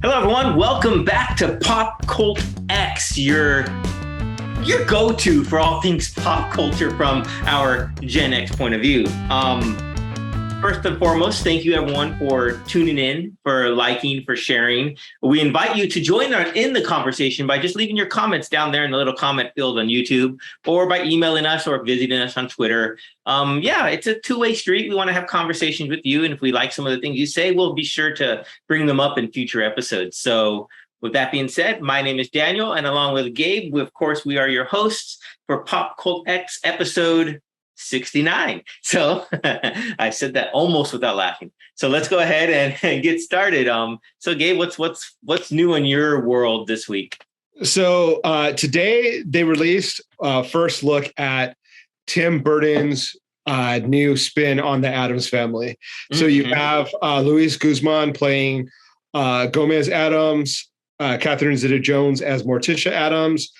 Hello, everyone. Welcome back to PopCultX, your go-to for all things pop culture from our Gen X point of view. First and foremost, thank you, everyone, for tuning in, for liking, for sharing. We invite you to join in the conversation by just leaving your comments down there in the little comment field on YouTube, or by emailing us or visiting us on Twitter. It's a two-way street. We want to have conversations with you, and if we like some of the things you say, we'll be sure to bring them up in future episodes. So with that being said, my name is Daniel, and along with Gabe, of course, we are your hosts for PopCultX episode 69. So I said that almost without laughing. So let's go ahead and get started. So Gabe, what's new in your world this week? So today they released first look at Tim Burton's new spin on the Addams Family. So you have Luis Guzman playing Gomez Addams, Catherine Zeta-Jones as Morticia Addams,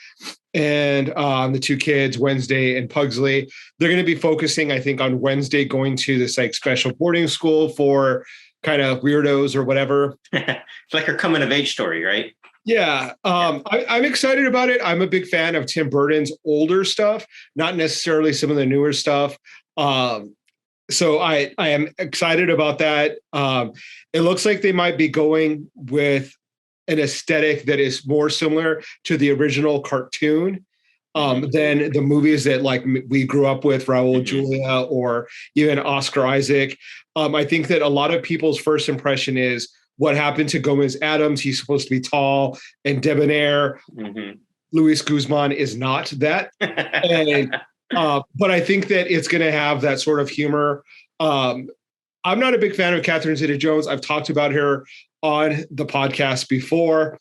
and the two kids, Wednesday and Pugsley. They're going to be focusing, I think, on Wednesday going to this like special boarding school for kind of weirdos or whatever. It's like her coming of age story, right? Yeah. I'm excited about it. I'm a big fan of Tim Burton's older stuff, not necessarily some of the newer stuff. So I am excited about that. It looks like they might be going with an aesthetic that is more similar to the original cartoon than the movies that like we grew up with, Raul Julia or even Oscar Isaac. I think that a lot of people's first impression is what happened to Gomez Addams. He's supposed to be tall and debonair. Luis Guzman is not that. But I think that it's going to have that sort of humor. I'm not a big fan of Catherine Zeta-Jones. I've talked about her on the podcast before.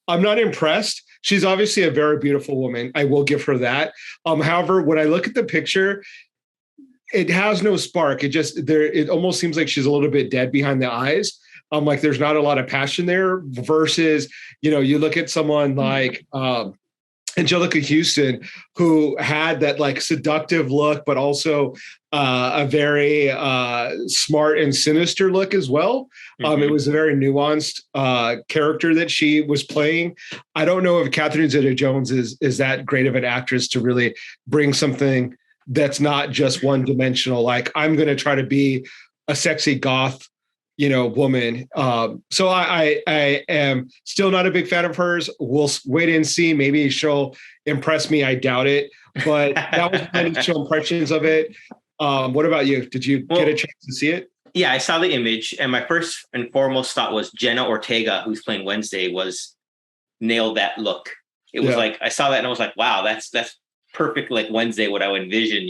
I'm not impressed. She's obviously a very beautiful woman. I will give her that. However, when I look at the picture, it has no spark. It almost seems like she's a little bit dead behind the eyes. Like there's not a lot of passion there versus, you look at someone like Angelica Houston, who had that like seductive look, but also a very smart and sinister look as well. It was a very nuanced character that she was playing. I don't know if Catherine Zeta-Jones is that great of an actress to really bring something that's not just one dimensional. Like I'm going to try to be a sexy goth woman. So I am still not a big fan of hers. We'll wait and see. Maybe she'll impress me. I doubt it. But that was my initial impressions of it. What about you? Did you get a chance to see it? Yeah, I saw the image, and my first and foremost thought was Jenna Ortega, who's playing Wednesday, nailed that look. It was like I saw that and I was like, wow, that's perfect, like Wednesday, what I would envision.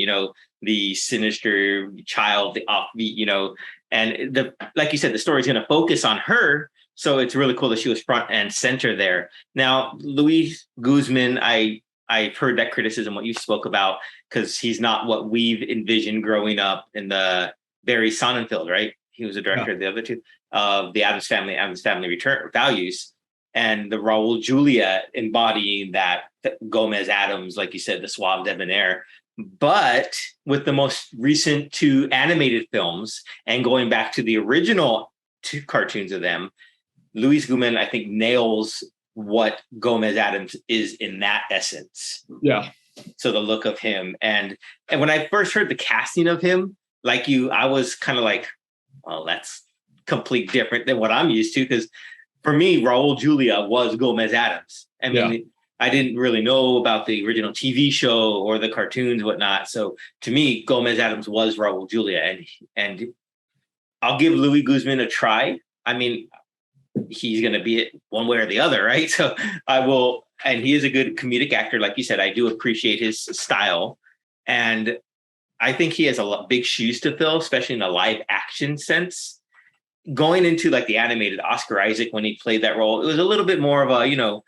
The sinister child, the offbeat, and like you said, the story is going to focus on her. So it's really cool that she was front and center there. Now, Luis Guzman, I've heard that criticism, what you spoke about, because he's not what we've envisioned growing up in the Barry Sonnenfeld, right? He was a director of the other two, of the Addams Family Return Values, and the Raul Julia embodying that Gomez Addams, like you said, the suave debonair. But with the most recent two animated films and going back to the original two cartoons of them, Luis Guzman, I think, nails what Gomez Addams is in that essence. Yeah. So the look of him. And when I first heard the casting of him, like you, I was kind of like, well, that's completely different than what I'm used to. Because for me, Raul Julia was Gomez Addams. I mean, I didn't really know about the original TV show or the cartoons, whatnot. So to me, Gomez Addams was Raul Julia. And I'll give Luis Guzman a try. I mean, he's going to be it one way or the other, right? So I will. And he is a good comedic actor. Like you said, I do appreciate his style. And I think he has big shoes to fill, especially in a live action sense. Going into like the animated Oscar Isaac, when he played that role, it was a little bit more of a,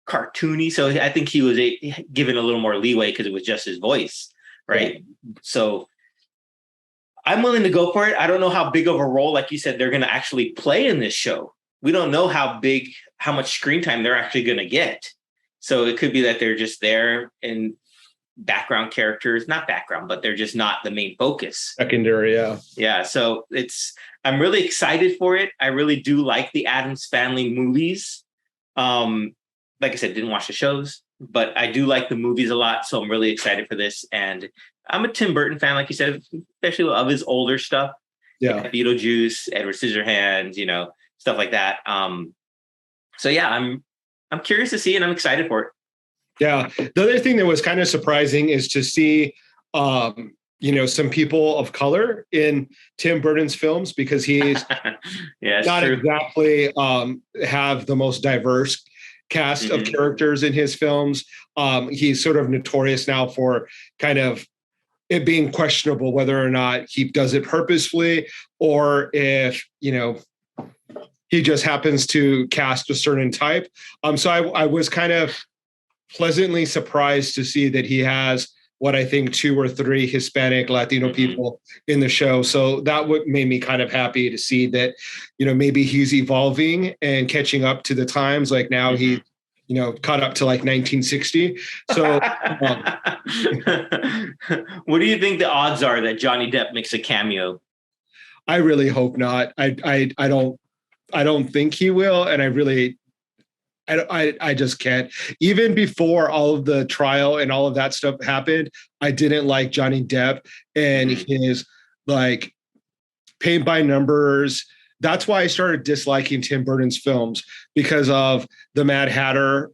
cartoony. So I think he was given a little more leeway because it was just his voice, right? Yeah. So I'm willing to go for it. I don't know how big of a role, like you said, they're going to actually play in this show. We don't know how much screen time they're actually going to get. So it could be that they're just there and background characters, not background, but they're just not the main focus. Secondary, yeah. Yeah. So I'm really excited for it. I really do like the Addams Family movies. Like I said, didn't watch the shows, but I do like the movies a lot. So I'm really excited for this. And I'm a Tim Burton fan, like you said, especially of his older stuff. Yeah. Beetlejuice, Edward Scissorhands, stuff like that. So yeah, I'm curious to see, and I'm excited for it. Yeah. The other thing that was kind of surprising is to see, some people of color in Tim Burton's films, because he's not true. Exactly have the most diverse cast of characters in his films. He's sort of notorious now for kind of it being questionable whether or not he does it purposefully, or if, he just happens to cast a certain type. So I was kind of pleasantly surprised to see that he has what I think 2 or 3 Hispanic Latino people in the show. So that made me kind of happy to see that, maybe he's evolving and catching up to the times. Like now he, caught up to like 1960. So what do you think the odds are that Johnny Depp makes a cameo? I really hope not. I don't think he will. And I just can't. Even before all of the trial and all of that stuff happened, I didn't like Johnny Depp and his like paint by numbers. That's why I started disliking Tim Burton's films, because of the Mad Hatter,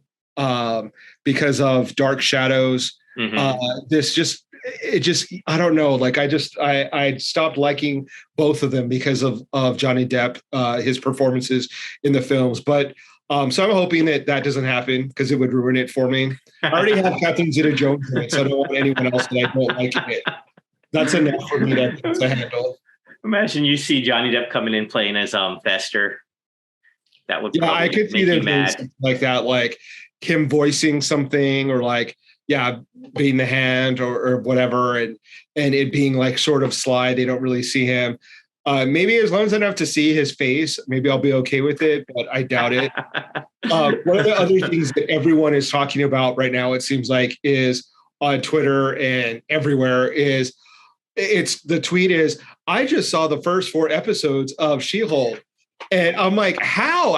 because of Dark Shadows. I don't know. Like I stopped liking both of them because of Johnny Depp, his performances in the films. But so I'm hoping that doesn't happen, because it would ruin it for me. I already have Catherine Zeta-Jones in it, so I don't want anyone else that I don't like in it. That's enough for me to handle. Imagine you see Johnny Depp coming in playing as Fester. That would I could see them doing something like that, like him voicing something, or like being the hand or whatever, and it being like sort of sly. They don't really see him. Maybe as long as enough to see his face, maybe I'll be okay with it, but I doubt it. One of the other things that everyone is talking about right now, it seems like, is on Twitter and everywhere, the tweet is, I just saw the first 4 episodes of She-Hulk. And I'm like, how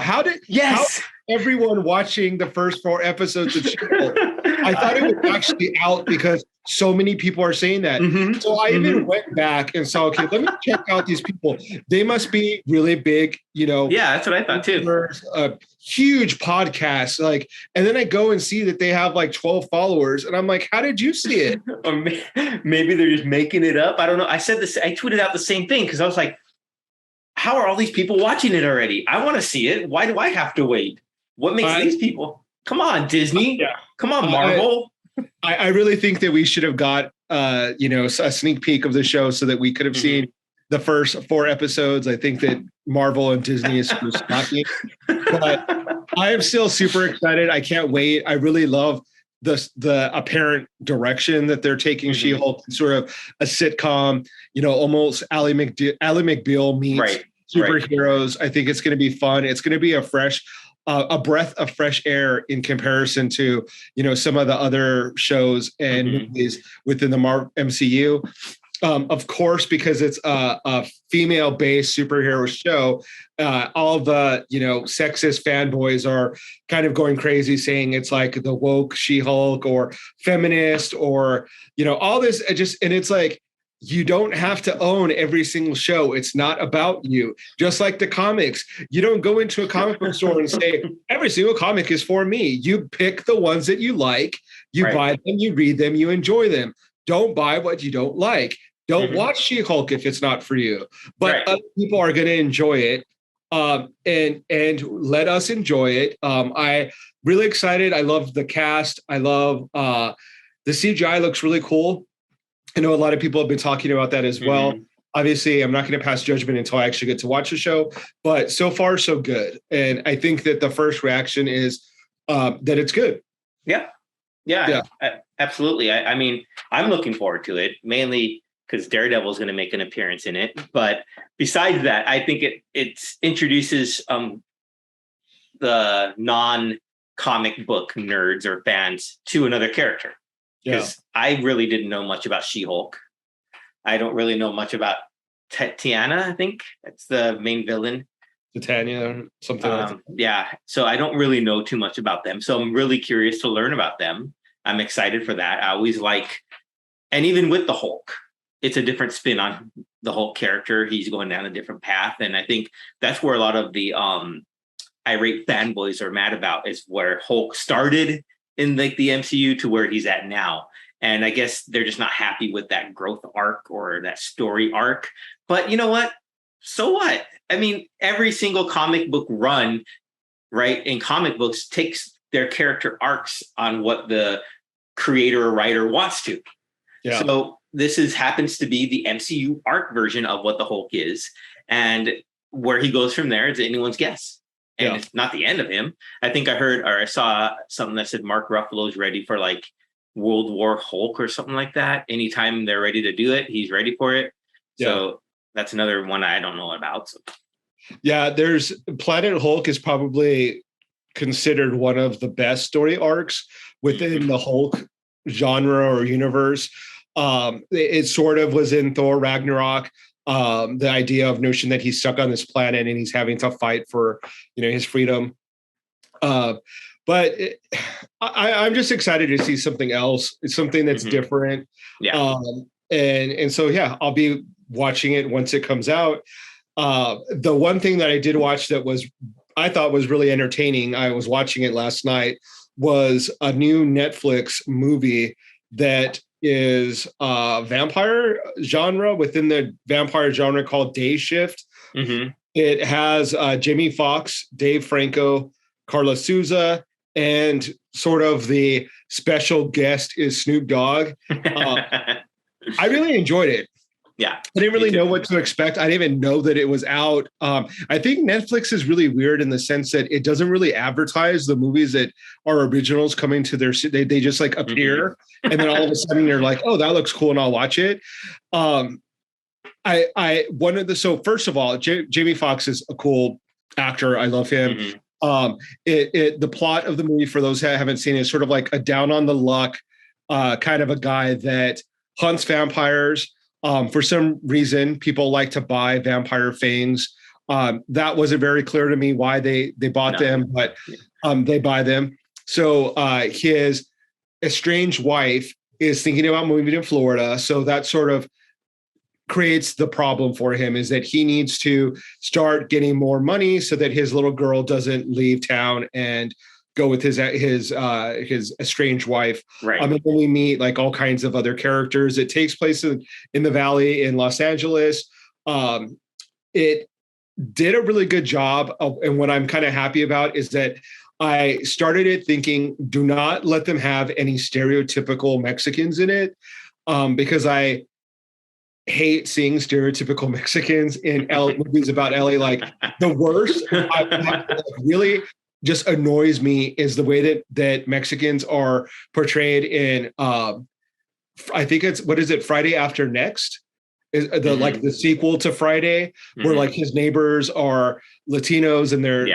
everyone watching the first 4 episodes of She-Hulk? I thought it was actually out because so many people are saying that. So I even went back and saw, okay, let me check out these people. They must be really big, Yeah, that's what I thought too. A huge podcast, like, and then I go and see that they have like 12 followers, and I'm like, how did you see it? Or maybe they're just making it up. I don't know. I tweeted out the same thing, because I was like, how are all these people watching it already? I want to see it. Why do I have to wait? What makes these people? Come on, Disney. Come on, Marvel. I really think that we should have got a sneak peek of the show so that we could have seen the first 4 episodes. I think that Marvel and Disney is super snotty, but I am still super excited. I can't wait. I really love the apparent direction that they're taking She-Hulk, sort of a sitcom, almost Ally McBeal meets superheroes. I think it's going to be fun. It's going to be a breath of fresh air in comparison to, some of the other shows and movies within the MCU. Of course, because it's a female-based superhero show, all the sexist fanboys are kind of going crazy, saying it's like the woke She-Hulk or feminist or all this. And it's like, you don't have to own every single show. It's not about you. Just like the comics, you don't go into a comic book store and say every single comic is for me. You pick the ones that you like, you buy them, you read them, you enjoy them. Don't buy what you don't like. Don't watch She-Hulk if it's not for you. But other people are going to enjoy it, and let us enjoy it. I really excited. I love the cast. I love the CGI looks really cool. I know a lot of people have been talking about that as well. Obviously, I'm not going to pass judgment until I actually get to watch the show, but so far so good. And I think that the first reaction is that it's good. Yeah, absolutely. I mean, I'm looking forward to it, mainly because Daredevil is going to make an appearance in it. But besides that, I think it introduces the non-comic book nerds or fans to another character. Yeah. because I really didn't know much about She-Hulk. I don't really know much about Tatiana. I think that's the main villain. Titania, something like that. Yeah. So I don't really know too much about them. So I'm really curious to learn about them. I'm excited for that. I always like, and even with the Hulk, it's a different spin on the Hulk character. He's going down a different path. And I think that's where a lot of the irate fanboys are mad about, is where Hulk started in like the MCU to where he's at now. And I guess they're just not happy with that growth arc or that story arc. But you know what? So what? I mean, every single comic book run, right, in comic books takes their character arcs on what the creator or writer wants to. Yeah. So this happens to be the MCU arc version of what the Hulk is. And where he goes from there is anyone's guess. And it's not the end of him. I think I heard, or I saw something that said Mark Ruffalo's ready for like World War Hulk or something like that. Anytime they're ready to do it, he's ready for it. Yeah. So that's another one I don't know about. So. Yeah, there's Planet Hulk is probably considered one of the best story arcs within the Hulk genre or universe. It sort of was in Thor Ragnarok. The idea of notion that he's stuck on this planet and he's having to fight for, his freedom. But I'm just excited to see something else. It's something that's different. Yeah. And so, yeah, I'll be watching it once it comes out. The one thing that I did watch that I thought was really entertaining, I was watching it last night, was a new Netflix movie that is vampire genre within the vampire genre called Day Shift. It has Jamie Foxx, Dave Franco, Carla Souza, and sort of the special guest is Snoop Dogg. I really enjoyed it. Yeah. I didn't really know what to expect. I didn't even know that it was out. I think Netflix is really weird in the sense that it doesn't really advertise the movies that are originals coming to their, they just like appear. And then all of a sudden you're like, oh, that looks cool. And I'll watch it. So first of all, Jamie Foxx is a cool actor. I love him. The plot of the movie, for those that haven't seen it, is sort of like a down on the luck kind of a guy that hunts vampires. For some reason, people like to buy vampire fangs. That wasn't very clear to me why they bought them, but they buy them. So his estranged wife is thinking about moving to Florida. So that sort of creates the problem for him, is that he needs to start getting more money so that his little girl doesn't leave town and go with his estranged wife. Right. And then we meet like all kinds of other characters. It takes place in the Valley in Los Angeles. It did a really good job and what I'm kind of happy about is that I started it thinking, do not let them have any stereotypical Mexicans in it, because I hate seeing stereotypical Mexicans in movies about LA. Like the worst, really just annoys me is the way that Mexicans are portrayed in, I think it's, what is it, Friday After Next? Is like the sequel to Friday, where like his neighbors are Latinos and they're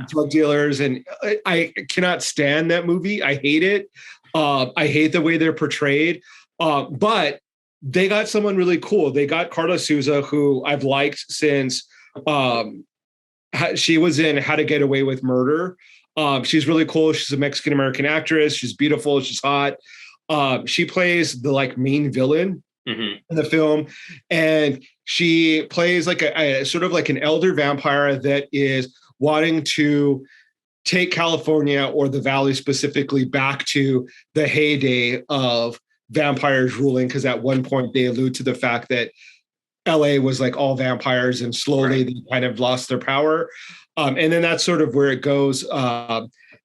drug dealers. And I cannot stand that movie. I hate it. I hate the way they're portrayed. But they got someone really cool. They got Carla Souza, who I've liked since she was in How to Get Away with Murder. She's really cool. She's a Mexican-American actress. She's beautiful. She's hot. She plays the like main villain in the film. And she plays like a sort of like an elder vampire that is wanting to take California, or the Valley specifically, back to the heyday of vampires ruling. Because at one point they allude to the fact that LA was like all vampires and slowly they kind of lost their power. And then that's sort of where it goes.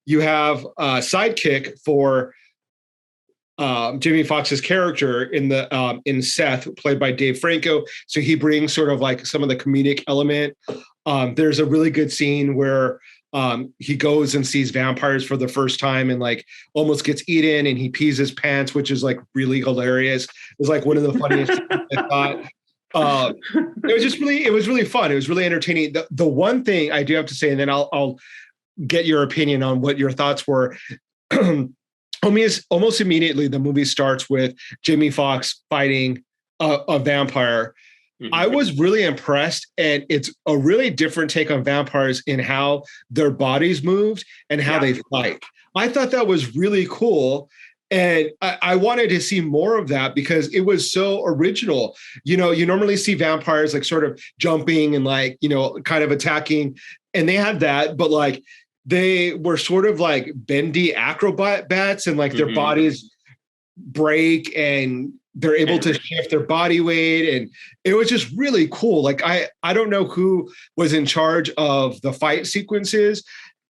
You have a sidekick for Jamie Foxx's character in Seth, played by Dave Franco. So he brings sort of like some of the comedic element. There's a really good scene where he goes and sees vampires for the first time and like almost gets eaten, and he pees his pants, which is like really hilarious. It was like one of the funniest things I thought. It was really fun. It was really entertaining. The one thing I do have to say, and then I'll get your opinion on what your thoughts were. almost immediately, the movie starts with Jamie Foxx fighting a vampire. I was really impressed, and it's a really different take on vampires in how their bodies moved and how they fight. I thought that was really cool. And I wanted to see more of that because it was so original. You know, you normally see vampires like sort of jumping and like, you know, kind of attacking. And they had that, but like they were sort of like bendy acrobats and like their bodies break and they're able to shift their body weight. And it was just really cool. Like I don't know who was in charge of the fight sequences,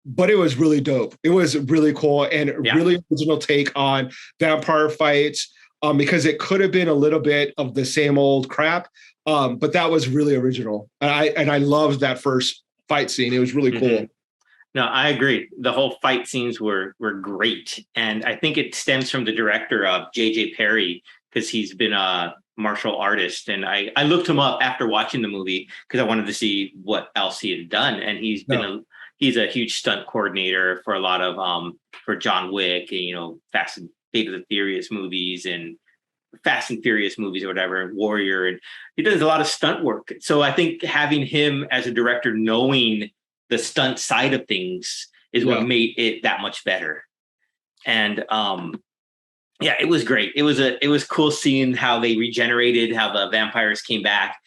but it was really dope. It was really cool and really original take on vampire fights, because it could have been a little bit of the same old crap, but that was really original. And I loved that first fight scene. It was really cool. No, I agree. The whole fight scenes were great, and I think it stems from the director of J.J. Perry, because he's been a martial artist, and I looked him up after watching the movie because I wanted to see what else he had done, and he's been he's a huge stunt coordinator for a lot of for John Wick and, you know, Fast and Furious movies and Fast and Furious movies or whatever, Warrior, and he does a lot of stunt work. So I think having him as a director, knowing the stunt side of things, is what made it that much better. And it was great. It was cool seeing how they regenerated, how the vampires came back.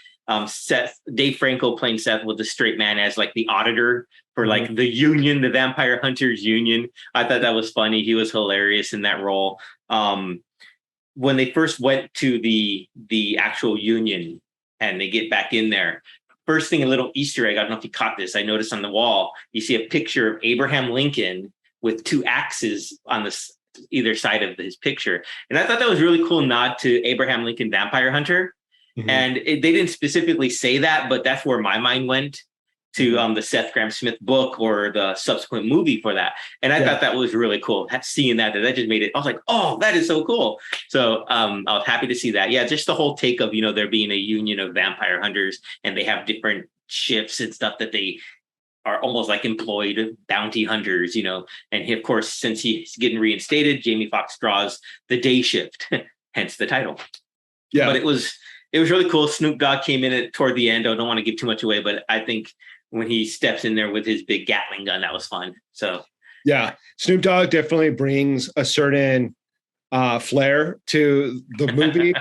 Dave Franco playing Seth was the straight man as like the auditor for like the union, the Vampire Hunters Union. I thought that was funny. He was hilarious in that role. When they first went to the actual union and they get back in there, first thing, a little Easter egg. I don't know if you caught this. I noticed on the wall, you see a picture of Abraham Lincoln with two axes on either side of his picture. And I thought that was really cool nod to Abraham Lincoln Vampire Hunter. And they didn't specifically say that, but that's where my mind went to the Seth Grahame-Smith book or the subsequent movie for that. And I thought that was really cool. Seeing that just made it, I was like, oh, that is so cool. So I was happy to see that. Yeah, just the whole take of, you know, there being a union of vampire hunters and they have different shifts and stuff that they are almost like employed bounty hunters, you know. And he, of course, since he's getting reinstated, Jamie Foxx draws the day shift, hence the title. Yeah. But it was really cool. Snoop Dogg came in toward the end. I don't want to give too much away, but I think when he steps in there with his big Gatling gun, that was fun. So yeah, Snoop Dogg definitely brings a certain flair to the movie.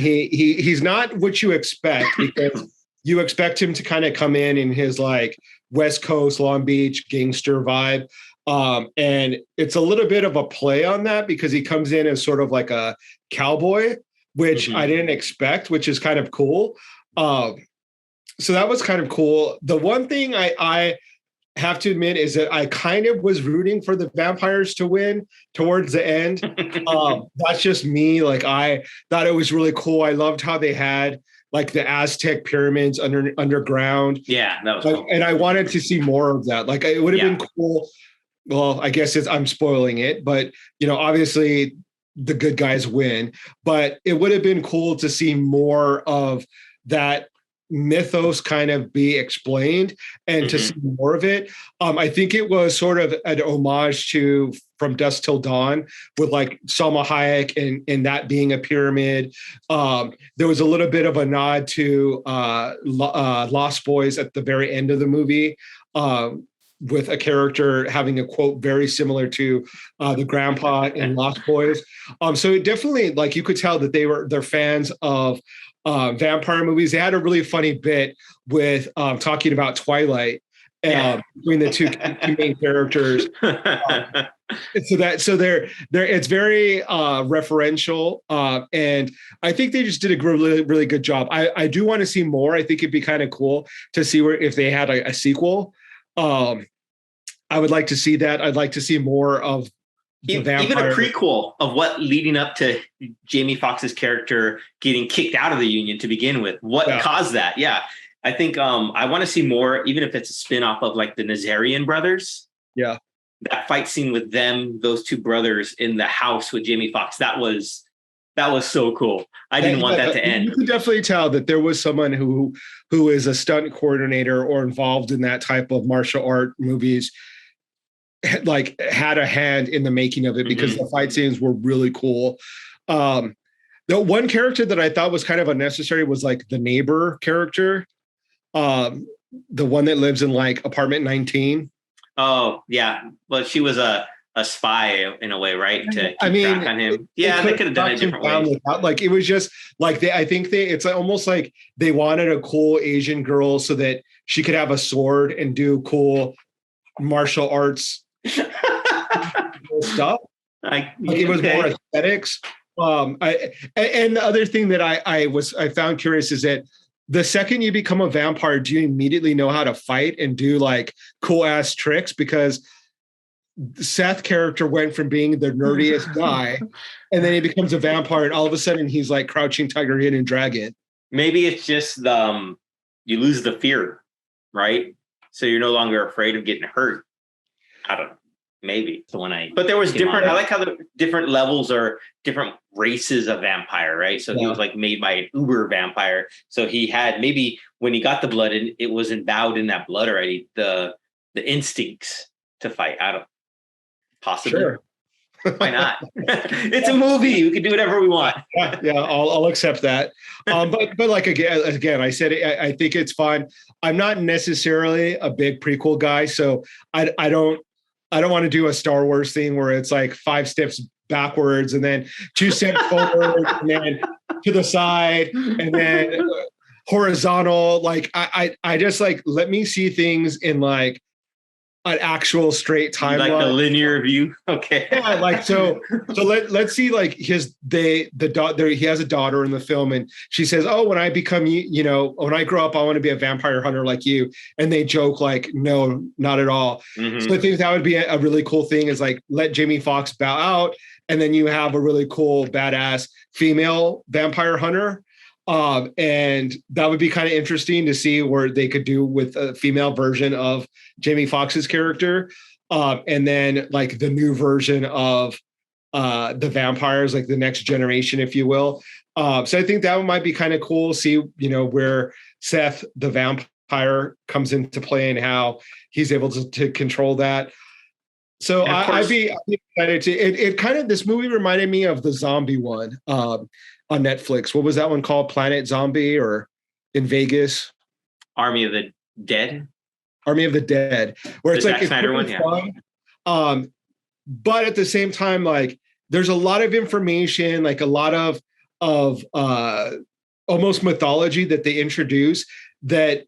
He's not what you expect, because you expect him to kind of come in his like West Coast, Long Beach gangster vibe. And it's a little bit of a play on that because he comes in as sort of like a cowboy, which I didn't expect, which is kind of cool. So that was kind of cool. The one thing I have to admit is that I kind of was rooting for the vampires to win towards the end. That's just me. Like, I thought it was really cool. I loved how they had like the Aztec pyramids underground. Yeah, that was cool. And I wanted to see more of that. Like, it would have been cool. Well, I guess I'm spoiling it, but you know, obviously the good guys win, but it would have been cool to see more of that mythos kind of be explained and to see more of it. I think it was sort of an homage to From Dusk Till Dawn with like Salma Hayek and that being a pyramid. There was a little bit of a nod to Lost Boys at the very end of the movie, with a character having a quote very similar to the grandpa in Lost Boys. So it definitely, like, you could tell that they're fans of vampire movies. They had a really funny bit with talking about Twilight between the two main characters. So they're it's very referential, and I think they just did a really, really good job. I do want to see more. I think it'd be kind of cool to see if they had a sequel. I would like to see that. I'd like to see more of even a prequel of what leading up to Jamie Foxx's character getting kicked out of the union to begin with. What caused that? Yeah. I think I want to see more, even if it's a spin-off of like the Nazarian brothers. Yeah. That fight scene with them, those two brothers in the house with Jamie Foxx, that was so cool. I didn't want that to end. You could definitely tell that there was someone who is a stunt coordinator or involved in that type of martial art movies. like had a hand in the making of it because the fight scenes were really cool. The one character that I thought was kind of unnecessary was like the neighbor character, the one that lives in like apartment 19. Oh yeah, well, she was a spy in a way, right? To keep track on him. Yeah, they could have done it different ways. Like it was just like I think it's almost like they wanted a cool Asian girl so that she could have a sword and do cool martial arts stuff. Like it was more aesthetics. And the other thing that I found curious is that the second you become a vampire, do you immediately know how to fight and do like cool ass tricks? Because Seth character went from being the nerdiest guy, and then he becomes a vampire, and all of a sudden he's like Crouching Tiger, Hidden Dragon. Maybe it's just you lose the fear, right? So you're no longer afraid of getting hurt. I don't know. Maybe the one but there was different. I like how the different levels or different races of vampire, right? So he was like made by an uber vampire. So he had maybe when he got the blood, and it was endowed in that blood already. The instincts to fight. I don't possibly. Sure. Why not? It's a movie. We can do whatever we want. Yeah, I'll accept that. But like again, I said I think it's fun. I'm not necessarily a big prequel guy, so I don't want to do a Star Wars thing where it's like 5 steps backwards and then 2 steps forward and then to the side and then horizontal. Like I just like, let me see things in like an actual straight timeline. Like the linear view. Okay. Yeah, like so let's see like the daughter, he has a daughter in the film and she says, "Oh, when I become when I grow up, I want to be a vampire hunter like you." And they joke like, "No, not at all." Mm-hmm. So I think that would be a really cool thing is like let Jamie Foxx bow out and then you have a really cool badass female vampire hunter. And that would be kind of interesting to see where they could do with a female version of Jamie Foxx's character. And then like the new version of the vampires, like the next generation, if you will. So I think that might be kind of cool. See, where Seth, the vampire, comes into play and how he's able to control that. So I'd be excited to it kind of, this movie reminded me of the zombie one on Netflix. What was that one called? Planet Zombie or In Vegas? Army of the Dead. Where it's like Snyder one, yeah. But at the same time, like there's a lot of information, like a lot of almost mythology that they introduce that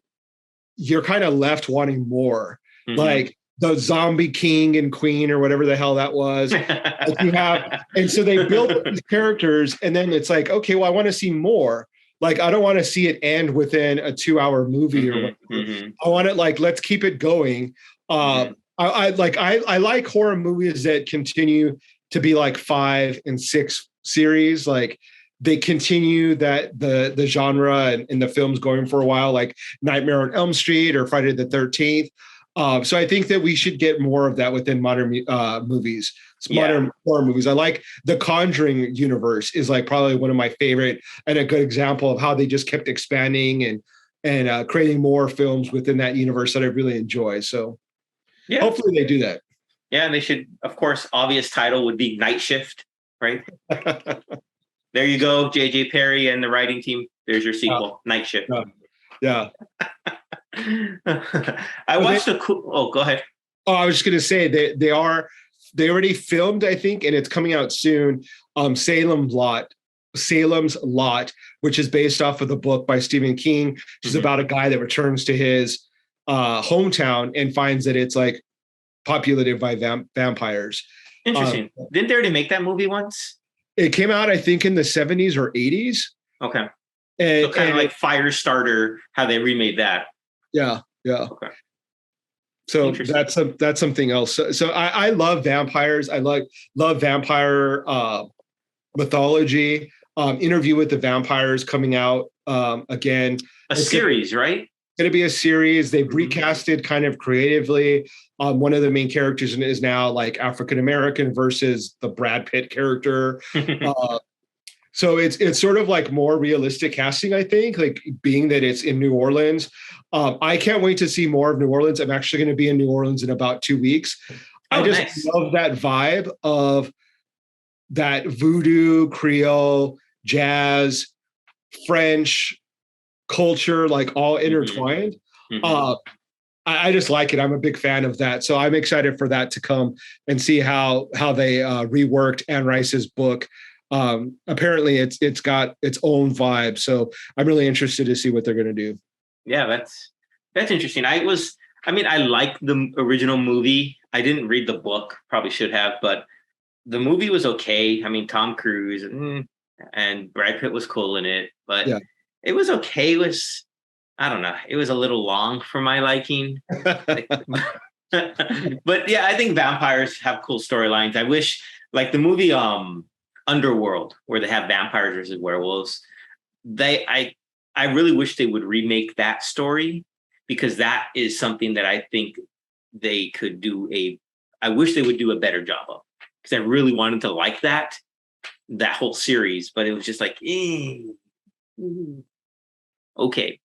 you're kind of left wanting more. Mm-hmm. Like the zombie king and queen or whatever the hell that was. Like you have, and so they build these characters and then it's like, okay, well, I want to see more. Like, I don't want to see it end within a 2-hour movie or whatever. Mm-hmm. I want it like, let's keep it going. I like horror movies that continue to be like 5 and 6 series. Like they continue that the genre and the films going for a while, like Nightmare on Elm Street or Friday the 13th. So I think that we should get more of that within modern movies, modern horror movies. I like the Conjuring universe is like probably one of my favorite and a good example of how they just kept expanding and creating more films within that universe that I really enjoy. So hopefully they do that. Yeah, and they should, of course, obvious title would be Night Shift, right? There you go, J.J. Perry and the writing team. There's your sequel, Night Shift. Yeah. I watched a cool. Oh, go ahead. Oh, I was just gonna say they already filmed, I think, and it's coming out soon. Salem's Lot, which is based off of the book by Stephen King, which is about a guy that returns to his hometown and finds that it's like populated by vampires. Interesting. Didn't they already make that movie once? It came out, I think, in the 70s or 80s. Okay. So kind of like Firestarter, how they remade that. Yeah. Okay. So that's something else. So I love vampires. I love vampire mythology. Interview with the Vampires coming out again. It's series, right? Going to be a series. They've recasted kind of creatively. One of the main characters is now like African American versus the Brad Pitt character. So it's sort of like more realistic casting, I think, like being that it's in New Orleans. I can't wait to see more of New Orleans. I'm actually going to be in New Orleans in about 2 weeks. I Oh, just nice. love that vibe of that voodoo, Creole, jazz, French culture, like all Hmm. intertwined. Hmm. Uh, I just like it. I'm a big fan of that, so I'm excited for that to come and see how they reworked Anne Rice's book. Apparently, it's got its own vibe, so I'm really interested to see what they're going to do. Yeah, that's interesting. I mean, I like the original movie. I didn't read the book, probably should have, but the movie was okay. I mean, Tom Cruise and Brad Pitt was cool in it, but Yeah. it was okay. It was, I don't know, it was a little long for my liking. Like, but yeah, I think vampires have cool storylines. I wish, like the movie Underworld, where they have vampires versus werewolves. They, I really wish they would remake that story because that is something that I think they could do a. I wish they would do a better job of because I really wanted to like that whole series, but it was just like, okay,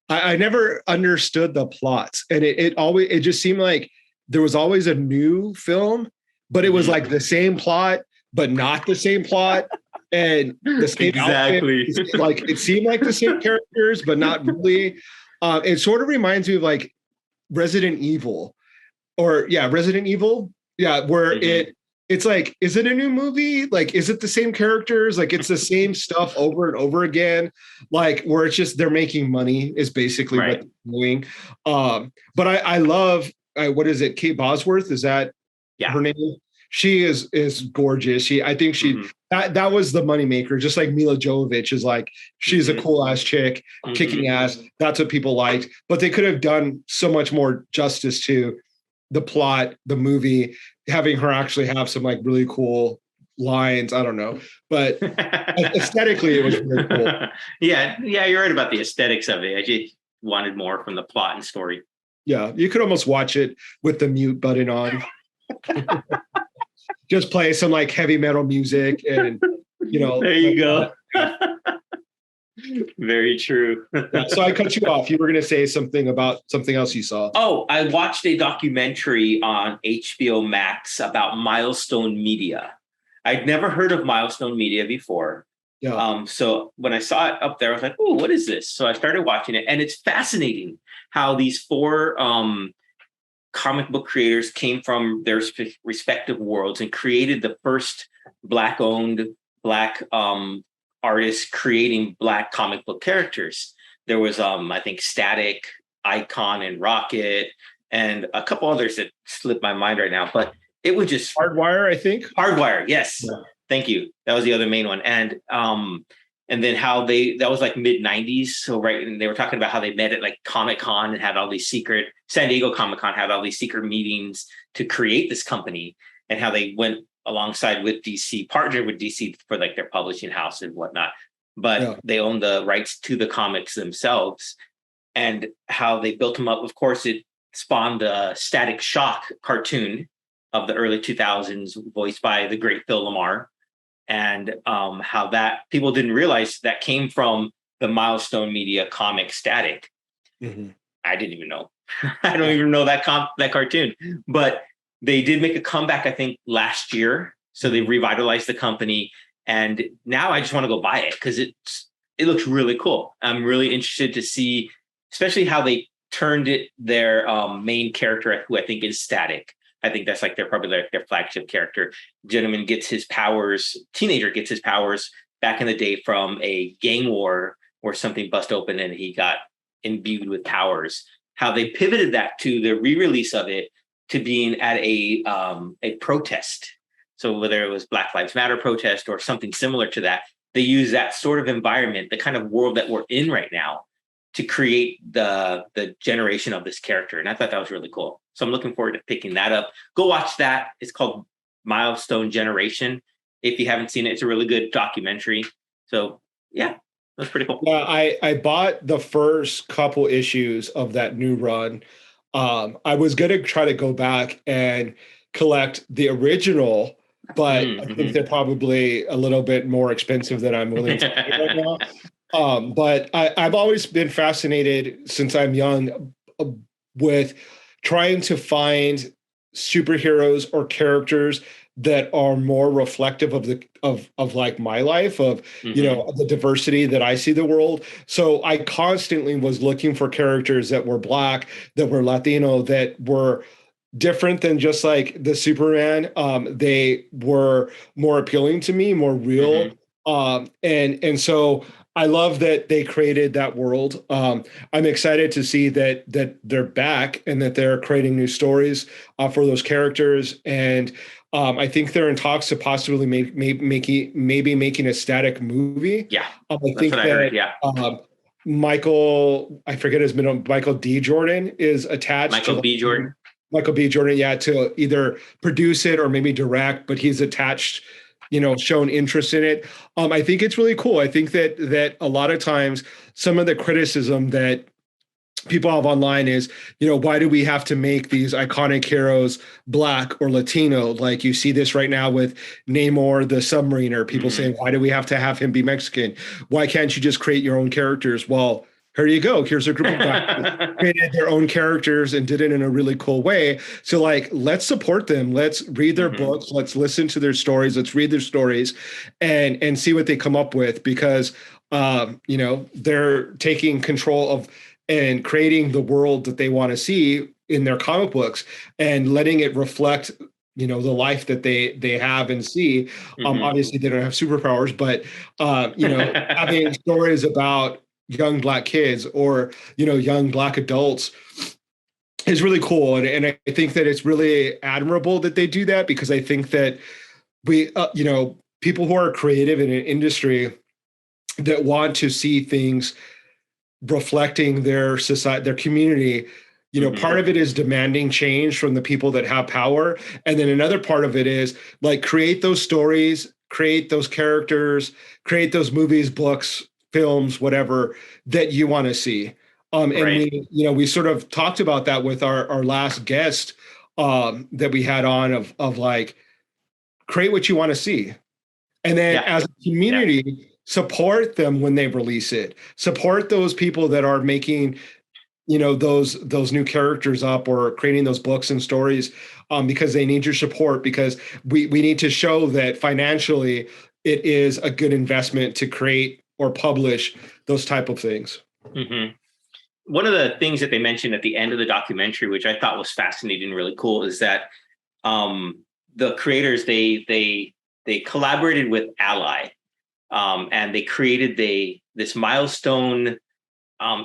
I never understood the plots, and it just seemed like there was always a new film, but it was mm-hmm. like the same plot, but not the same plot, and the same outfit. Exactly. Like it seemed like the same characters, but not really. It sort of reminds me of like Resident Evil, or yeah, Resident Evil. Yeah, where Mm-hmm. it's like, is it a new movie? Like, is it the same characters? Like, it's the same stuff over and over again. Like, where it's just they're making money is basically what Right. they're doing. But I love what is it? Kate Bosworth, is that Yeah. her name? She is gorgeous. I think Mm-hmm. that was the moneymaker. Just like Mila Jovovich is like, she's a Mm-hmm. cool ass chick, kicking Mm-hmm. ass. That's what people liked. But they could have done so much more justice to the plot, the movie, having her actually have some like really cool lines. I don't know, but aesthetically, it was really cool. Yeah, you're right about the aesthetics of it. I just wanted more from the plot and story. Yeah, you could almost watch it with the mute button on. Just play some like heavy metal music, and There you go. yeah. Very true. Yeah, so I cut you off. You were going to say something about something else you saw. Oh, I watched a documentary on HBO Max about Milestone Media. I'd never heard of Milestone Media before. Yeah. So when I saw it up there, I was like, "Oh, what is this?" So I started watching it, and it's fascinating how these four comic book creators came from their respective worlds and created the first Black-owned, Black artists creating Black comic book characters. There was, I think, Static, Icon, and Rocket, and a couple others that slip my mind right now. But it was just Hardwire, I think. Hardwire. Yes, Yeah. thank you. That was the other main one, and then how that was like mid '90s. So right, and they were talking about how they met at like Comic Con and had all these secret San Diego Comic Con had all these secret meetings to create this company, and how they went alongside with DC, partnered with DC for like their publishing house and whatnot. But Yeah. they own the rights to the comics themselves, and how they built them up. Of course, it spawned the Static Shock cartoon of the early 2000s, voiced by the great Phil Lamar, and how that people didn't realize that came from the Milestone Media comic Static. Mm-hmm. I didn't even know. I don't even know that cartoon, but they did make a comeback, I think, last year. So they revitalized the company, and now I just want to go buy it because it looks really cool. I'm really interested to see, especially how they turned it their main character, who I think is Static. I think that's like probably their flagship character. Gentleman gets his powers, teenager gets his powers back in the day from a gang war where something bust open and he got imbued with powers. How they pivoted that to the re-release of it to being at a protest. So whether it was Black Lives Matter protest or something similar to that, they use that sort of environment, the kind of world that we're in right now, to create the generation of this character. And I thought that was really cool. So I'm looking forward to picking that up. Go watch that. It's called Milestone Generation. If you haven't seen it, it's a really good documentary. So yeah, that's pretty cool. Yeah, I bought the first couple issues of that new run. I was gonna try to go back and collect the original, but I think they're probably a little bit more expensive than I'm willing to pay right now. But I've always been fascinated since I'm young with trying to find superheroes or characters that are more reflective of like my life, of the diversity that I see the world. So I constantly was looking for characters that were Black, that were Latino, that were different than just like the Superman. They were more appealing to me, more real. And so I love that they created that world. I'm excited to see that they're back and that they're creating new stories for those characters. And I think they're in talks to possibly making a static movie. Yeah, I think that I heard, yeah. Michael, I forget his middle, Michael D. Jordan is attached. Michael B. Jordan. Michael B. Jordan, yeah, to either produce it or maybe direct, but he's attached, shown interest in it. I think it's really cool. I think that a lot of times some of the criticism that people have online is, why do we have to make these iconic heroes Black or Latino? Like you see this right now with Namor the Submariner, people saying, why do we have to have him be Mexican? Why can't you just create your own characters? Well, here you go. Here's a group of guys who created their own characters and did it in a really cool way. So like, let's support them. Let's read their books. Let's listen to their stories. Let's read their stories and see what they come up with, because, they're taking control of and creating the world that they want to see in their comic books and letting it reflect, the life that they have and see. Obviously they don't have superpowers, but, having stories about young Black kids or, young Black adults is really cool. And I think that it's really admirable that they do that, because I think that we, people who are creative in an industry that want to see things reflecting their society, their community, part of it is demanding change from the people that have power. And then another part of it is like, create those stories, create those characters, create those movies, books, films, whatever that you want to see. And we sort of talked about that with our last guest that we had on of like, create what you want to see. And then as a community, support them when they release it. Support those people that are making, those new characters up or creating those books and stories, because they need your support, because we need to show that financially it is a good investment to create or publish those type of things. One of the things that they mentioned at the end of the documentary, which I thought was fascinating and really cool, is that the creators, they collaborated with Ally. And they created this milestone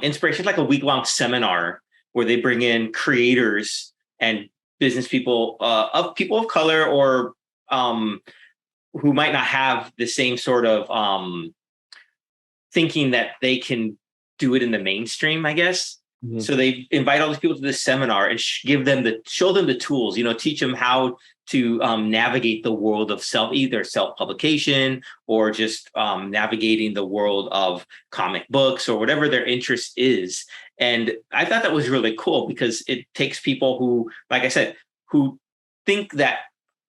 inspiration, like a week-long seminar where they bring in creators and business people of color, or who might not have the same sort of thinking that they can do it in the mainstream, I guess. So they invite all these people to this seminar and show them the tools, teach them how to navigate the world of either self-publication or just navigating the world of comic books or whatever their interest is. And I thought that was really cool, because it takes people who, like I said, who think that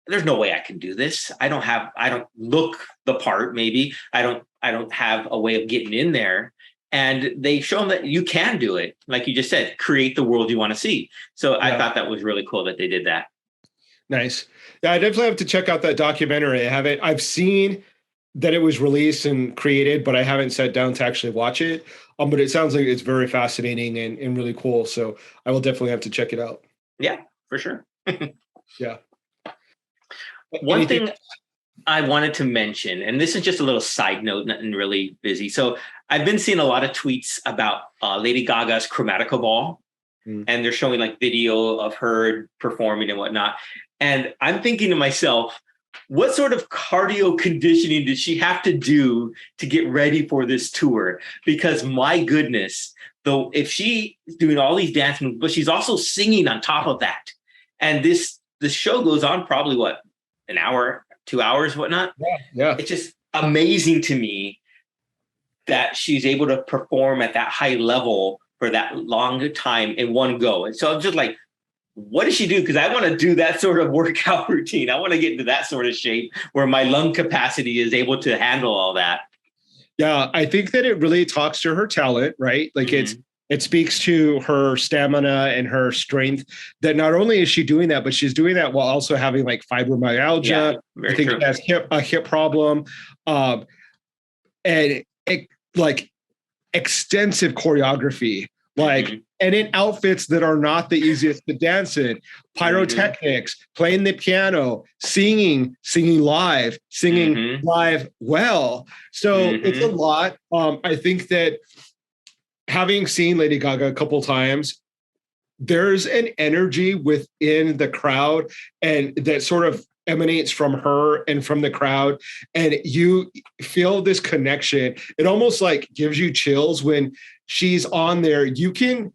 there's no way I can do this. I don't look the part. Maybe I don't have a way of getting in there. And they show them that you can do it. Like you just said, create the world you want to see. So I thought that was really cool that they did that. Nice. Yeah, I definitely have to check out that documentary. I've seen that it was released and created, but I haven't sat down to actually watch it. But it sounds like it's very fascinating and really cool. So I will definitely have to check it out. Yeah, for sure. Yeah. One thing I wanted to mention, and this is just a little side note, nothing really busy. So I've been seeing a lot of tweets about Lady Gaga's Chromatica Ball, and they're showing like video of her performing and whatnot. And I'm thinking to myself, what sort of cardio conditioning did she have to do to get ready for this tour? Because my goodness, though, if she's doing all these dance moves, but she's also singing on top of that. And the show goes on probably an hour, 2 hours, whatnot. Yeah. It's just amazing to me that she's able to perform at that high level for that long time in one go. And so I'm just like, what does she do? Because I want to do that sort of workout routine. I want to get into that sort of shape where my lung capacity is able to handle all that. Yeah, I think that it really talks to her talent, right? Like it's it speaks to her stamina and her strength, that not only is she doing that, but she's doing that while also having like fibromyalgia. I think she has a hip problem, and like extensive choreography, like and in outfits that are not the easiest to dance in, pyrotechnics, playing the piano, singing live well. So it's a lot. I think that having seen Lady Gaga a couple times, there's an energy within the crowd and that sort of emanates from her and from the crowd, and you feel this connection. It almost like gives you chills when she's on there. You can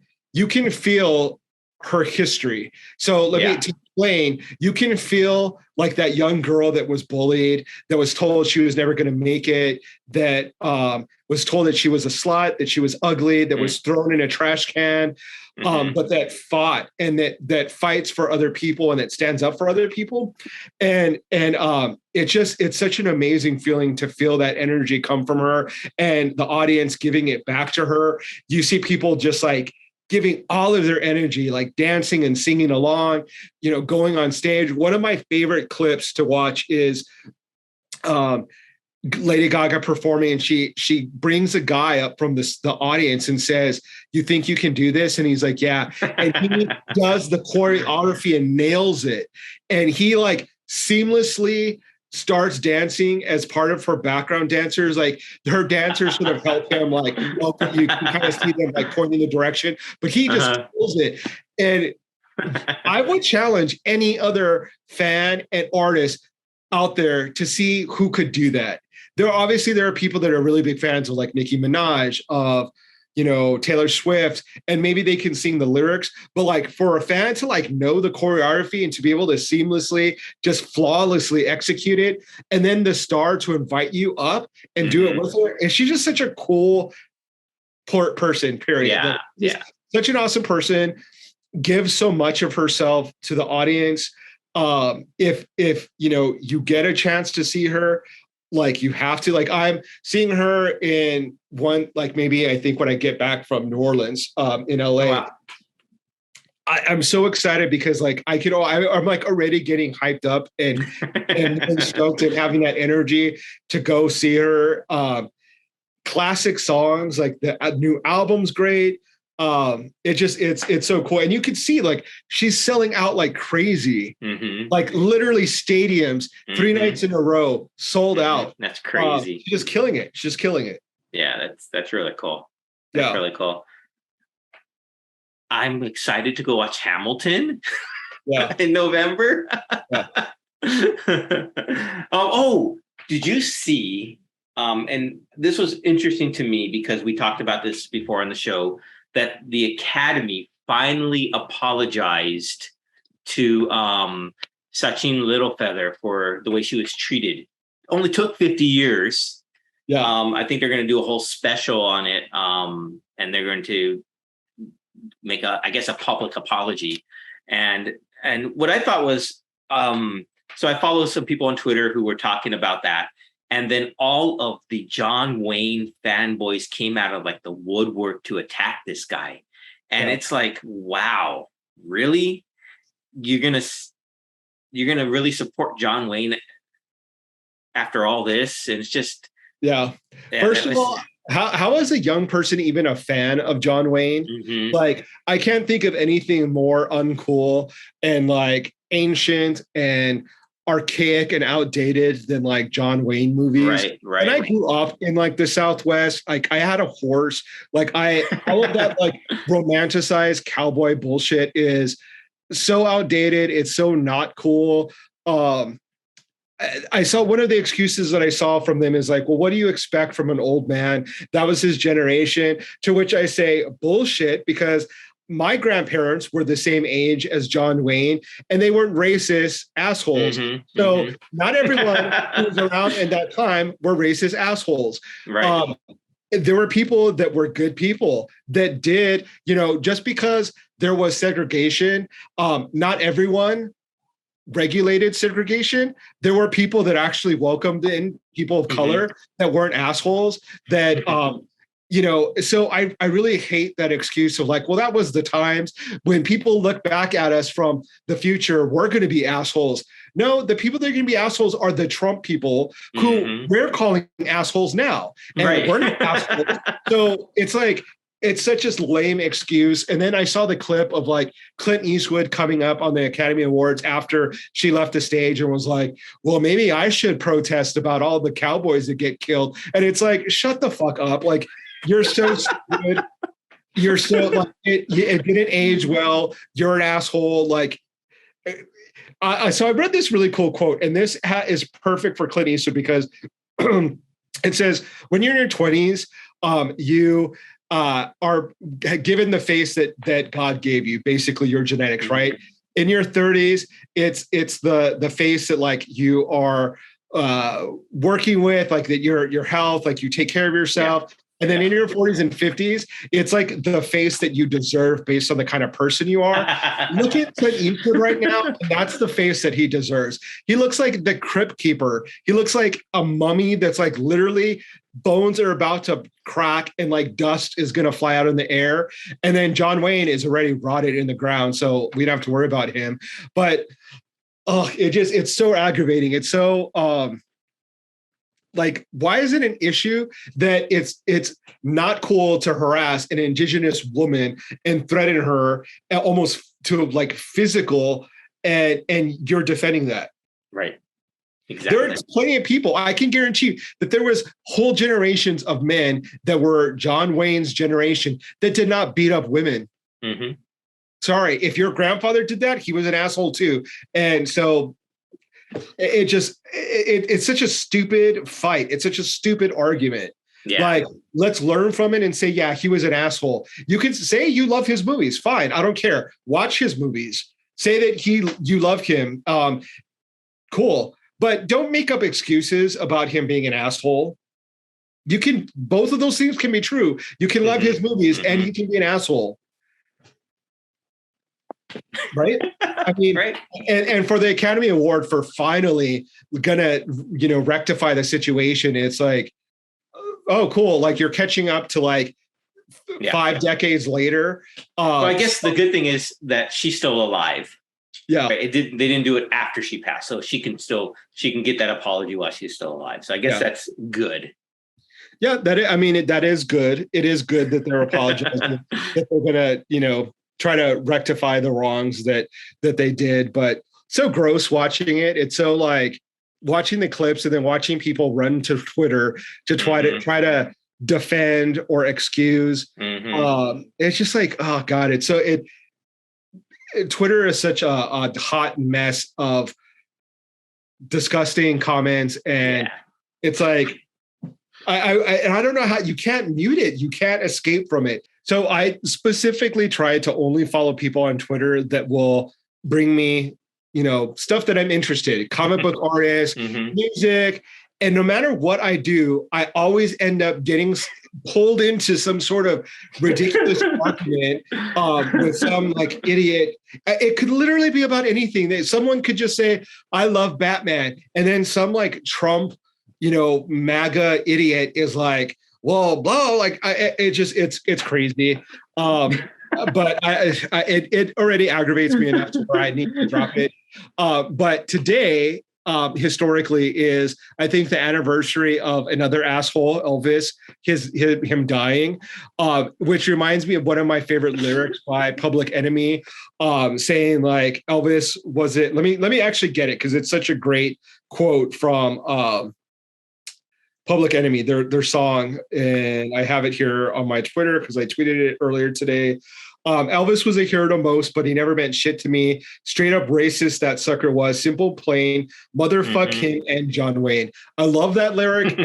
feel her history. So let me explain. You can feel like that young girl that was bullied, that was told she was never going to make it, that was told that she was a slut, that she was ugly, that was thrown in a trash can, but that fought and that fights for other people and that stands up for other people. And it's such an amazing feeling to feel that energy come from her and the audience giving it back to her. You see people just like giving all of their energy, like dancing and singing along, going on stage. One of my favorite clips to watch is Lady Gaga performing, and she brings a guy up from the audience and says, "You think you can do this?" And he's like, "Yeah." And he does the choreography and nails it. And he like seamlessly starts dancing as part of her background dancers. Like her dancers sort of help him, like you can kind of see them like pointing the direction, but he just kills it. And I would challenge any other fan and artist out there to see who could do that. There are people that are really big fans of like Nicki Minaj, of Taylor Swift, and maybe they can sing the lyrics, but like for a fan to like know the choreography and to be able to seamlessly, just flawlessly execute it, and then the star to invite you up and do it with her. And she's just such a cool person, period. Yeah. Such an awesome person, gives so much of herself to the audience. If you get a chance to see her, like you have to, like I'm seeing her in one, like maybe I think when I get back from New Orleans, in LA. Oh, wow. I'm so excited because like I'm like already getting hyped up and stoked and having that energy to go see her. Classic songs, like the new album's great. It's so cool. And you can see like she's selling out like crazy, like literally stadiums, 3 nights in a row, sold out. That's crazy. She's just killing it. Yeah, that's really cool. That's really cool. I'm excited to go watch Hamilton in November. Did you see, and this was interesting to me because we talked about this before on the show, that the Academy finally apologized to Sachin Littlefeather for the way she was treated. It only took 50 years. Yeah. I think they're going to do a whole special on it, and they're going to make a public apology. And what I thought was, so I follow some people on Twitter who were talking about that. And then all of the John Wayne fanboys came out of like the woodwork to attack this guy. And it's like, wow, really? You're going to really support John Wayne after all this? And it's just, First of all, how is a young person even a fan of John Wayne? Like, I can't think of anything more uncool and like ancient and archaic and outdated than like John Wayne movies. Right. And I grew up in like the Southwest. Like I had a horse. Like all of that like romanticized cowboy bullshit is so outdated. It's so not cool. I saw one of the excuses that I saw from them is like, well, what do you expect from an old man? That was his generation. To which I say bullshit, because my grandparents were the same age as John Wayne, and they weren't racist assholes. Not everyone who was around at that time were racist assholes. Right. There were people that were good people that did, just because there was segregation, not everyone regulated segregation. There were people that actually welcomed in people of color that weren't assholes, that so I really hate that excuse of like, well, that was the times when people look back at us from the future, we're going to be assholes. No, the people that are going to be assholes are the Trump people who we're calling assholes now. And we're not assholes. So it's like, it's such a lame excuse. And then I saw the clip of like Clint Eastwood coming up on the Academy Awards after she left the stage and was like, well, maybe I should protest about all the cowboys that get killed. And it's like, shut the fuck up. Like, you're so stupid. You're so like, it didn't age well. You're an asshole. Like, so I read this really cool quote, and this is perfect for Clint Eastwood because it says, when you're in your 20s, you are given the face that God gave you, basically your genetics, right? In your 30s, it's the face that like you are working with, like that your health, like you take care of yourself. And then in your 40s and 50s, it's like the face that you deserve based on the kind of person you are. Look at Clint Eastwood right now, and that's the face that he deserves. He looks like the crypt keeper. He looks like a mummy that's like literally bones are about to crack and like dust is going to fly out in the air. And then John Wayne is already rotted in the ground, so we don't have to worry about him. But it's so aggravating. It's so like, why is it an issue that it's not cool to harass an Indigenous woman and threaten her almost to like physical, and you're defending that? Right. Exactly. There's plenty of people. I can guarantee that there was whole generations of men that were John Wayne's generation that did not beat up women. Mm-hmm. Sorry, if your grandfather did that, he was an asshole too. And so it's such a stupid fight. It's such a stupid argument. Yeah. Like, let's learn from it and say, yeah, he was an asshole. You can say you love his movies. Fine. I don't care. Watch his movies. Say that you love him. Cool. But don't make up excuses about him being an asshole. Both of those things can be true. You can love his movies and he can be an asshole. Right? I mean, right. And for the Academy Award for finally gonna, rectify the situation, it's like, oh, cool. Like, you're catching up to like 5 decades later. Well, I guess the good thing is that she's still alive. Yeah. Right? They didn't do it after she passed. So she can get that apology while she's still alive. So I guess that's good. Yeah, that is good. It is good that they're apologizing, that they're gonna, try to rectify the wrongs that they did. But so gross watching it. It's so like watching the clips and then watching people run to Twitter to try to defend or excuse. It's just like, oh God, Twitter is such a hot mess of disgusting comments, and it's like, I don't know how you can't mute it. You can't escape from it. So I specifically try to only follow people on Twitter that will bring me, stuff that I'm interested in, comic book artists, music. And no matter what I do, I always end up getting pulled into some sort of ridiculous argument with some like idiot. It could literally be about anything. That someone could just say, I love Batman. And then some like Trump, MAGA idiot is like, well, blah, like it's crazy. But it already aggravates me enough to where I need to drop it. But today, historically, is I think the anniversary of another asshole, Elvis, him dying, which reminds me of one of my favorite lyrics by Public Enemy, saying like Elvis was it. Let me actually get it because it's such a great quote from Public Enemy, their song, and I have it here on my Twitter because I tweeted it earlier today. Elvis was a hero to most, but he never meant shit to me. Straight up racist, that sucker was. Simple, plain, motherfuck him and John Wayne. I love that lyric.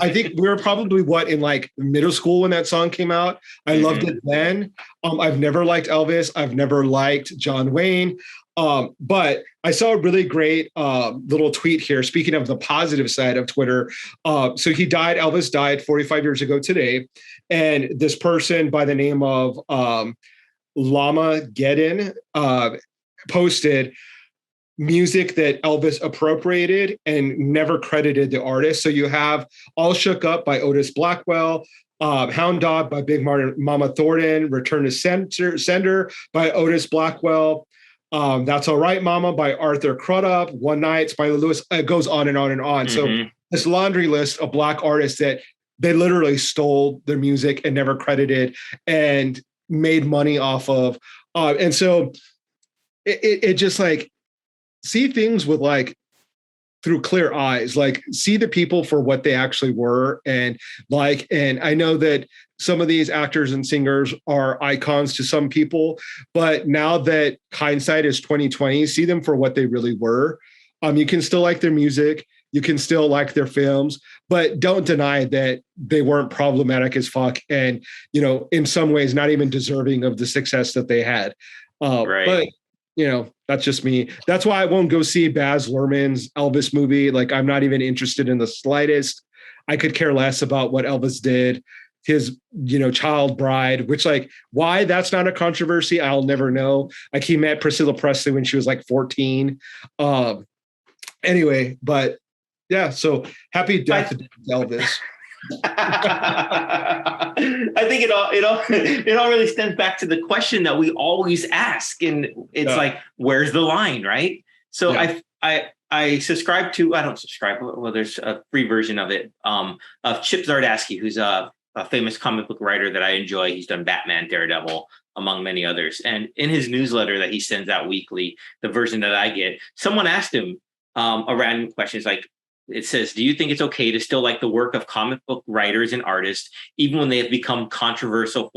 I think we were probably in like middle school when that song came out. I loved it then. I've never liked Elvis. I've never liked John Wayne. But I saw a really great little tweet here. Speaking of the positive side of Twitter. So Elvis died 45 years ago today. And this person by the name of Lama Geddon posted, music that Elvis appropriated and never credited the artist. So you have All Shook Up by Otis Blackwell, Hound Dog by Big Mama Thornton, Return to Sender by Otis Blackwell, That's All Right Mama by Arthur Crudup, One Nights by Lewis. It goes on and on and on. So this laundry list of Black artists that they literally stole their music and never credited and made money off of. And so it just like, see things with like through clear eyes, like see the people for what they actually were. And I know that some of these actors and singers are icons to some people, but now that hindsight is 2020, see them for what they really were. You can still like their music, you can still like their films, but don't deny that they weren't problematic as fuck. And, you know, in some ways, not even deserving of the success that they had. Right. But, you know, that's just me. That's why I won't go see Baz Luhrmann's Elvis movie. Like, I'm not even interested in the slightest. I could care less about what Elvis did. His, you know, child bride, which like, why that's not a controversy, I'll never know. Like, he met Priscilla Presley when she was like 14. Anyway, but yeah, so happy death to Elvis. I think it all really stems back to the question that we always ask, and it's like, where's the line, right? So I subscribe to, I don't subscribe, well, there's a free version of it, of Chip Zdarsky, who's a famous comic book writer that I enjoy. He's done Batman, Daredevil, among many others. And in his newsletter that he sends out weekly, the version that I get, someone asked him a random question. It's like, it says, do you think it's okay to still like the work of comic book writers and artists, even when they have become controversial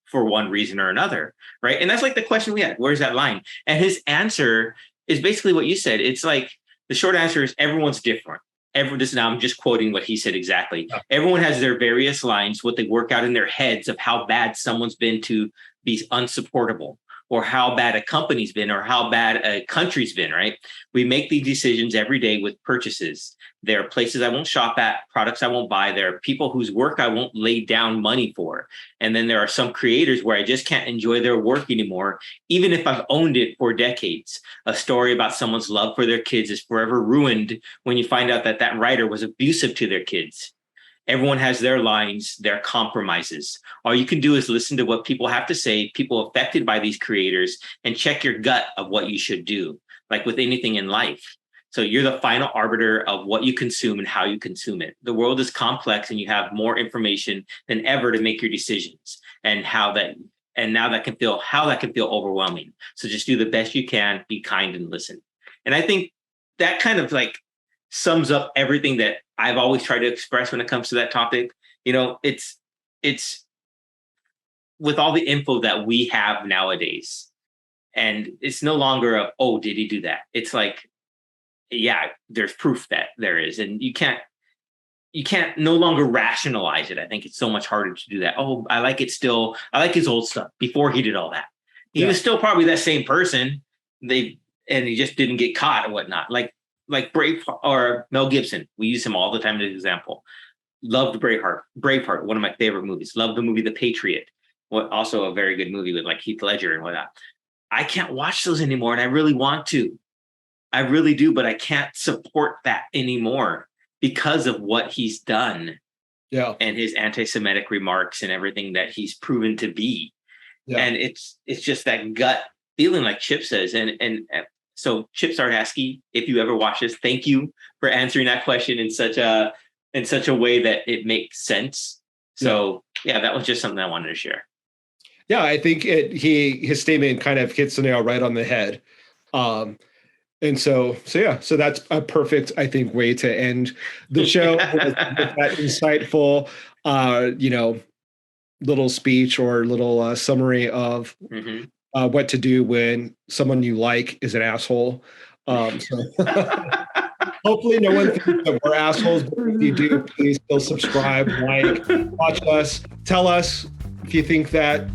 for one reason or another, right? And that's like the question we had, where's that line? And his answer is basically what you said. It's like, the short answer is everyone's different. Now I'm just quoting what he said exactly. Everyone has their various lines, what they work out in their heads of how bad someone's been to be unsupportable, or how bad a company's been, or how bad a country's been, right? We make these decisions every day with purchases. There are places I won't shop at, products I won't buy. There are people whose work I won't lay down money for. And then there are some creators where I just can't enjoy their work anymore, even if I've owned it for decades. A story about someone's love for their kids is forever ruined when you find out that that writer was abusive to their kids. Everyone has their lines, their compromises. All you can do is listen to what people have to say, people affected by these creators, and check your gut of what you should do, like with anything in life. So you're the final arbiter of what you consume and how you consume it. The world is complex and you have more information than ever to make your decisions, and how that can feel overwhelming. So just do the best you can, be kind, and listen. And I think that kind of like sums up everything that I've always tried to express when it comes to that topic. You know, it's with all the info that we have nowadays, and it's no longer oh, did he do that? It's like, yeah, there's proof that there is, and you can't no longer rationalize it. I think it's so much harder to do that. Oh, I like it still. I like his old stuff before he did all that. He was still probably that same person. And he just didn't get caught or whatnot. Like Braveheart or Mel Gibson. We use him all the time as an example. Loved Braveheart, one of my favorite movies. Loved the movie The Patriot. Also a very good movie with like Heath Ledger and whatnot. I can't watch those anymore, and I really want to. I really do, but I can't support that anymore because of what he's done. Yeah. And his anti-Semitic remarks and everything that he's proven to be. Yeah. And it's just that gut feeling, like Chip says. And so Chip Zdarsky, if you ever watch this, thank you for answering that question in such a way that it makes sense. So yeah, that was just something I wanted to share. Yeah, I think his statement kind of hits the nail right on the head. And so that's a perfect, I think, way to end the show with that insightful, little speech or little summary of what to do when someone you like is an asshole. So hopefully no one thinks that we're assholes, but if you do, please still subscribe, like, watch us, tell us if you think that.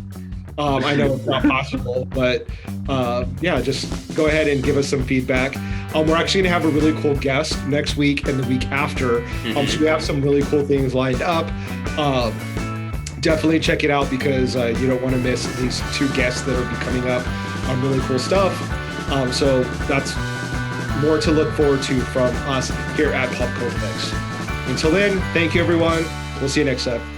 I know it's not possible, but just go ahead and give us some feedback. We're actually going to have a really cool guest next week and the week after. So we have some really cool things lined up. Definitely check it out, because you don't want to miss these two guests that will be coming up on really cool stuff. So that's more to look forward to from us here at PopCultX. Until then, thank you, everyone. We'll see you next time.